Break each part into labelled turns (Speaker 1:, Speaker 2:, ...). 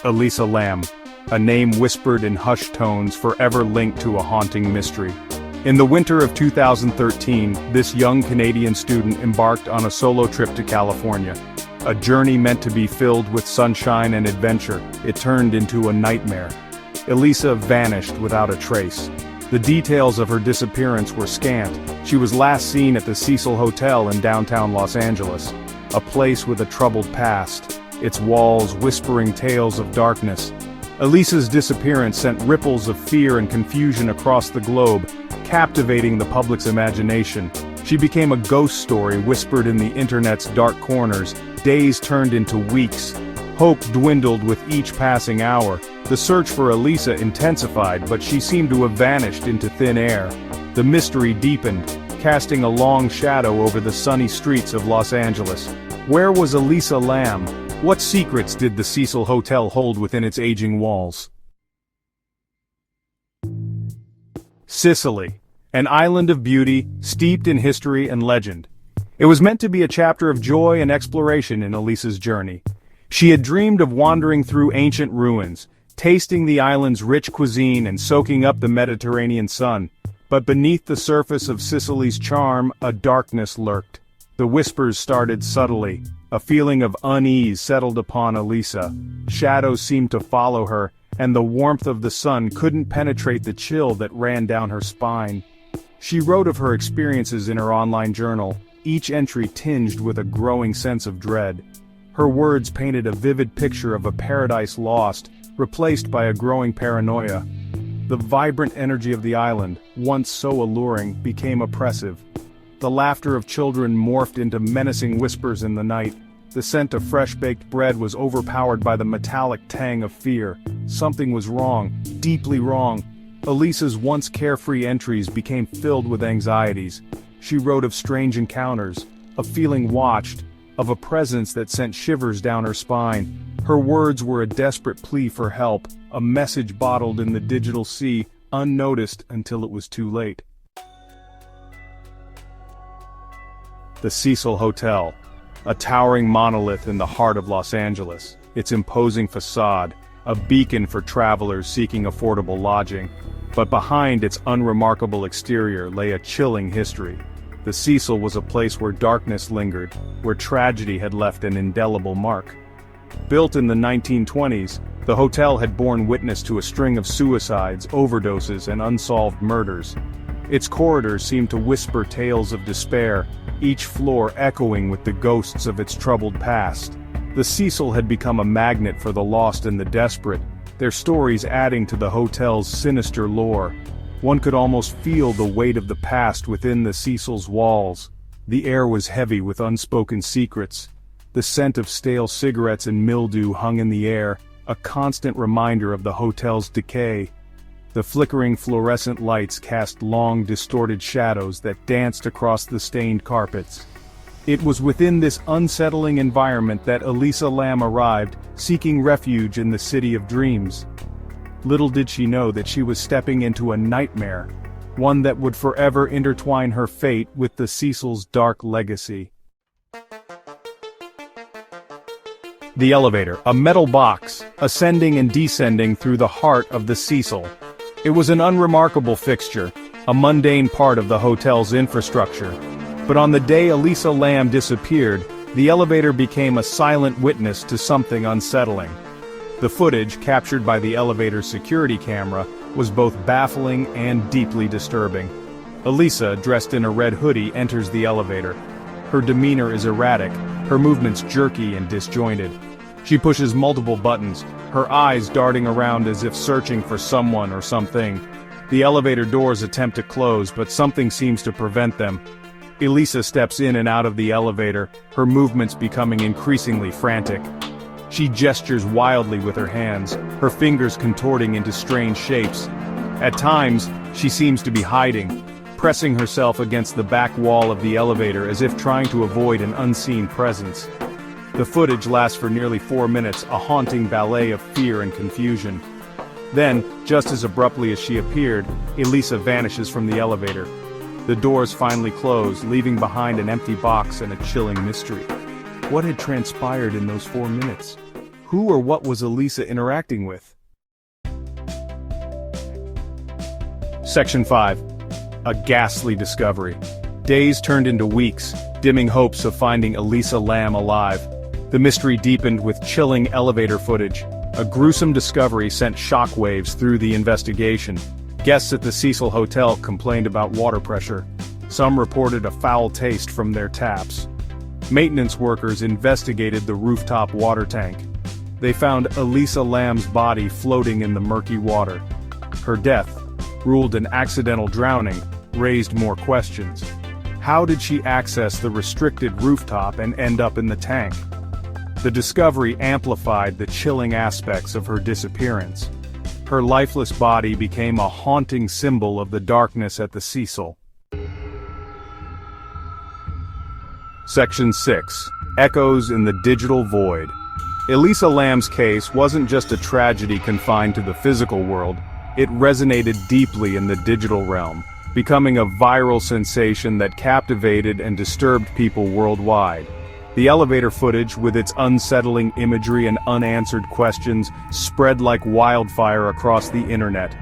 Speaker 1: Elisa Lam, a name whispered in hushed tones forever linked to a haunting mystery. In the winter of 2013, this young Canadian student embarked on a solo trip to California. A journey meant to be filled with sunshine and adventure. It turned into a nightmare. Elisa vanished without a trace. The details of her disappearance were scant. She was last seen at the Cecil Hotel in downtown Los Angeles, a place with a troubled past, its walls whispering tales of darkness. Elisa's disappearance sent ripples of fear and confusion across the globe, captivating the public's imagination. She became a ghost story whispered in the internet's dark corners. Days turned into weeks. Hope dwindled with each passing hour. The search for Elisa intensified, but she seemed to have vanished into thin air. The mystery deepened, casting a long shadow over the sunny streets of Los Angeles. Where was Elisa Lam? What secrets did the Cecil Hotel hold within its aging walls? Sicily, an island of beauty, steeped in history and legend. It was meant to be a chapter of joy and exploration in Elisa's journey. She had dreamed of wandering through ancient ruins, tasting the island's rich cuisine and soaking up the Mediterranean sun. But beneath the surface of Sicily's charm, a darkness lurked. The whispers started subtly. A feeling of unease settled upon Elisa. Shadows seemed to follow her, and the warmth of the sun couldn't penetrate the chill that ran down her spine. She wrote of her experiences in her online journal, each entry tinged with a growing sense of dread. Her words painted a vivid picture of a paradise lost, replaced by a growing paranoia. The vibrant energy of the island, once so alluring, became oppressive. The laughter of children morphed into menacing whispers in the night. The scent of fresh-baked bread was overpowered by the metallic tang of fear. Something was wrong, deeply wrong. Elisa's once carefree entries became filled with anxieties. She wrote of strange encounters, of feeling watched, of a presence that sent shivers down her spine. Her words were a desperate plea for help, a message bottled in the digital sea, unnoticed until it was too late. The Cecil Hotel, a towering monolith in the heart of Los Angeles, its imposing facade, a beacon for travelers seeking affordable lodging. But behind its unremarkable exterior lay a chilling history. The Cecil was a place where darkness lingered, where tragedy had left an indelible mark. Built in the 1920s, the hotel had borne witness to a string of suicides, overdoses, and unsolved murders. Its corridors seemed to whisper tales of despair, each floor echoing with the ghosts of its troubled past. The Cecil had become a magnet for the lost and the desperate, their stories adding to the hotel's sinister lore. One could almost feel the weight of the past within the Cecil's walls. The air was heavy with unspoken secrets. The scent of stale cigarettes and mildew hung in the air, a constant reminder of the hotel's decay. The flickering fluorescent lights cast long, distorted shadows that danced across the stained carpets. It was within this unsettling environment that Elisa Lam arrived, seeking refuge in the city of dreams. Little did she know that she was stepping into a nightmare, one that would forever intertwine her fate with the Cecil's dark legacy. The elevator, a metal box, ascending and descending through the heart of the Cecil. It was an unremarkable fixture, a mundane part of the hotel's infrastructure. But on the day Elisa Lam disappeared, the elevator became a silent witness to something unsettling. The footage, captured by the elevator's security camera, was both baffling and deeply disturbing. Elisa, dressed in a red hoodie, enters the elevator. Her demeanor is erratic, her movements jerky and disjointed. She pushes multiple buttons, her eyes darting around as if searching for someone or something. The elevator doors attempt to close, but something seems to prevent them. Elisa steps in and out of the elevator, her movements becoming increasingly frantic. She gestures wildly with her hands, her fingers contorting into strange shapes. At times, she seems to be hiding, pressing herself against the back wall of the elevator as if trying to avoid an unseen presence. The footage lasts for nearly 4 minutes, a haunting ballet of fear and confusion. Then, just as abruptly as she appeared, Elisa vanishes from the elevator. The doors finally close, leaving behind an empty box and a chilling mystery. What had transpired in those 4 minutes? Who or what was Elisa interacting with? Section 5. A ghastly discovery. Days turned into weeks, dimming hopes of finding Elisa Lam alive. The mystery deepened with chilling elevator footage. A gruesome discovery sent shockwaves through the investigation. Guests at the Cecil Hotel complained about water pressure. Some reported a foul taste from their taps. Maintenance workers investigated the rooftop water tank. They found Elisa Lam's body floating in the murky water. Her death, ruled an accidental drowning, raised more questions. How did she access the restricted rooftop and end up in the tank? The discovery amplified the chilling aspects of her disappearance. Her lifeless body became a haunting symbol of the darkness at the Cecil. Section 6. Echoes in the Digital Void. Elisa Lam's case wasn't just a tragedy confined to the physical world, it resonated deeply in the digital realm, becoming a viral sensation that captivated and disturbed people worldwide. The elevator footage, with its unsettling imagery and unanswered questions, spread like wildfire across the internet.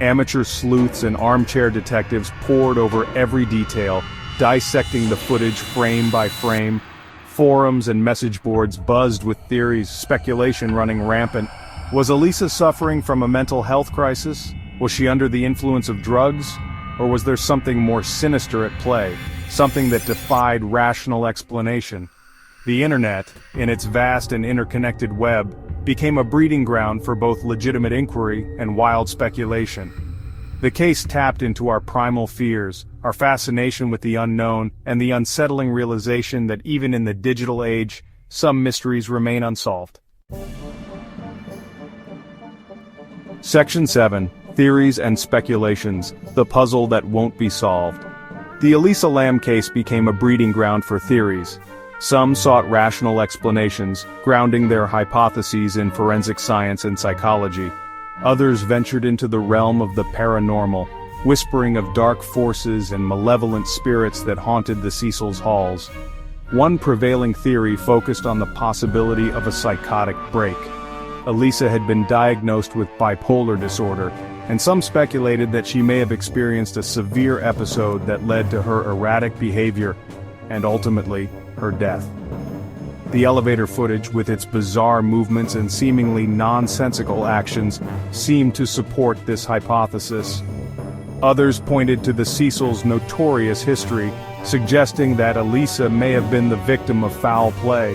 Speaker 1: Amateur sleuths and armchair detectives pored over every detail, dissecting the footage frame by frame. Forums and message boards buzzed with theories, speculation running rampant. Was Elisa suffering from a mental health crisis? Was she under the influence of drugs? Or was there something more sinister at play, something that defied rational explanation? The internet, in its vast and interconnected web, became a breeding ground for both legitimate inquiry and wild speculation. The case tapped into our primal fears, our fascination with the unknown, and the unsettling realization that even in the digital age, some mysteries remain unsolved. Section 7. Theories and Speculations, the puzzle that won't be solved. The Elisa Lam case became a breeding ground for theories. Some sought rational explanations, grounding their hypotheses in forensic science and psychology. Others ventured into the realm of the paranormal, whispering of dark forces and malevolent spirits that haunted the Cecil's halls. One prevailing theory focused on the possibility of a psychotic break. Elisa had been diagnosed with bipolar disorder, and some speculated that she may have experienced a severe episode that led to her erratic behavior, and ultimately, her death. The elevator footage, with its bizarre movements and seemingly nonsensical actions, seemed to support this hypothesis. Others pointed to the Cecil's notorious history, suggesting that Elisa may have been the victim of foul play.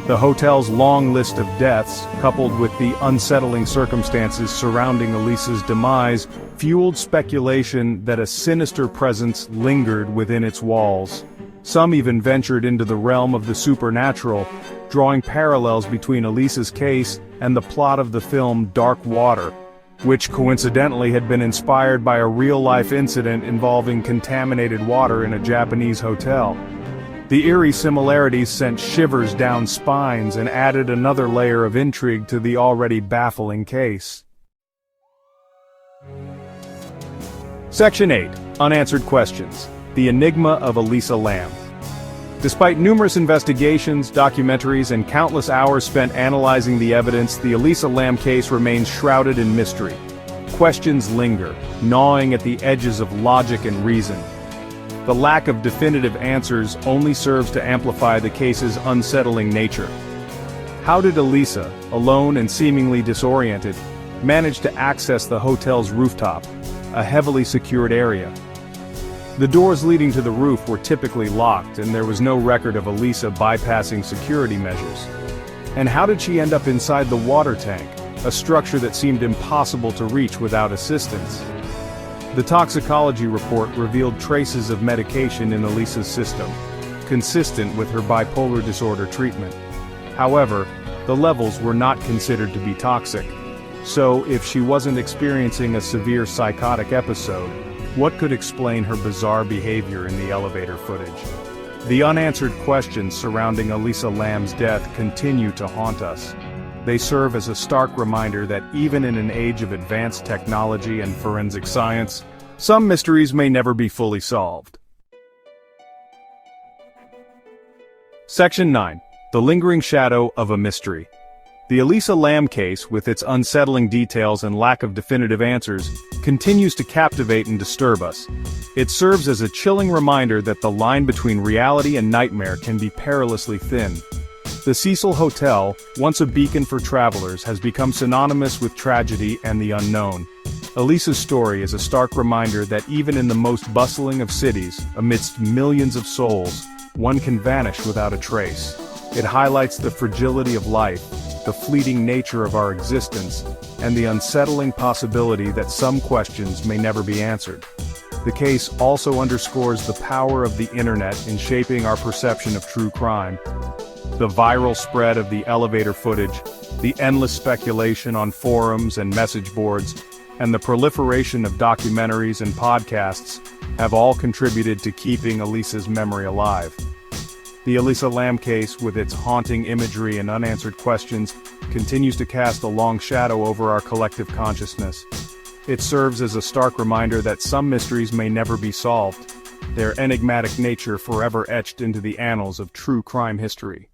Speaker 1: The hotel's long list of deaths, coupled with the unsettling circumstances surrounding Elisa's demise, fueled speculation that a sinister presence lingered within its walls. Some even ventured into the realm of the supernatural, drawing parallels between Elisa's case and the plot of the film Dark Water, which coincidentally had been inspired by a real-life incident involving contaminated water in a Japanese hotel. The eerie similarities sent shivers down spines and added another layer of intrigue to the already baffling case. Section 8. Unanswered Questions. The Enigma of Elisa Lam. Despite numerous investigations, documentaries, and countless hours spent analyzing the evidence, the Elisa Lam case remains shrouded in mystery. Questions linger, gnawing at the edges of logic and reason. The lack of definitive answers only serves to amplify the case's unsettling nature. How did Elisa, alone and seemingly disoriented, manage to access the hotel's rooftop, a heavily secured area? The doors leading to the roof were typically locked, and there was no record of Elisa bypassing security measures. And how did she end up inside the water tank, a structure that seemed impossible to reach without assistance? The toxicology report revealed traces of medication in Elisa's system, consistent with her bipolar disorder treatment. However, the levels were not considered to be toxic. So, if she wasn't experiencing a severe psychotic episode, what could explain her bizarre behavior in the elevator footage? The unanswered questions surrounding Elisa Lam's death continue to haunt us. They serve as a stark reminder that even in an age of advanced technology and forensic science, some mysteries may never be fully solved. Section 9. The Lingering Shadow of a Mystery. The Elisa Lam case, with its unsettling details and lack of definitive answers, continues to captivate and disturb us. It serves as a chilling reminder that the line between reality and nightmare can be perilously thin. The Cecil Hotel, once a beacon for travelers, has become synonymous with tragedy and the unknown. Elisa's story is a stark reminder that even in the most bustling of cities, amidst millions of souls, one can vanish without a trace. It highlights the fragility of life, the fleeting nature of our existence, and the unsettling possibility that some questions may never be answered. The case also underscores the power of the internet in shaping our perception of true crime. The viral spread of the elevator footage, the endless speculation on forums and message boards, and the proliferation of documentaries and podcasts have all contributed to keeping Elisa's memory alive. The Elisa Lam case, with its haunting imagery and unanswered questions, continues to cast a long shadow over our collective consciousness. It serves as a stark reminder that some mysteries may never be solved, their enigmatic nature forever etched into the annals of true crime history.